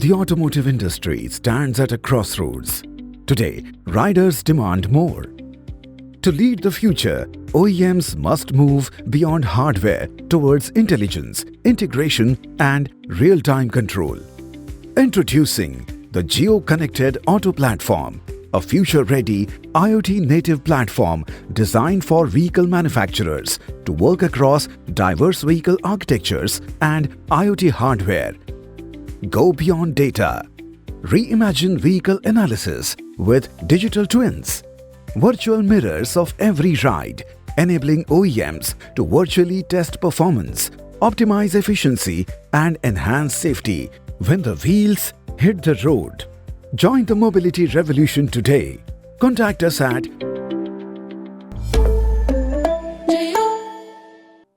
The automotive industry stands at a crossroads. Today, riders demand more. To lead the future, OEMs must move beyond hardware towards intelligence, integration, and real-time control. Introducing the Jio Connected Auto Platform, a future-ready IoT-native platform designed for vehicle manufacturers to work across diverse vehicle architectures and IoT hardware. Go beyond data. Reimagine vehicle analysis with digital twins, virtual mirrors of every ride, enabling OEMs to virtually test performance, optimize efficiency, and enhance safety when the wheels hit the road. Join the mobility revolution today. Contact us at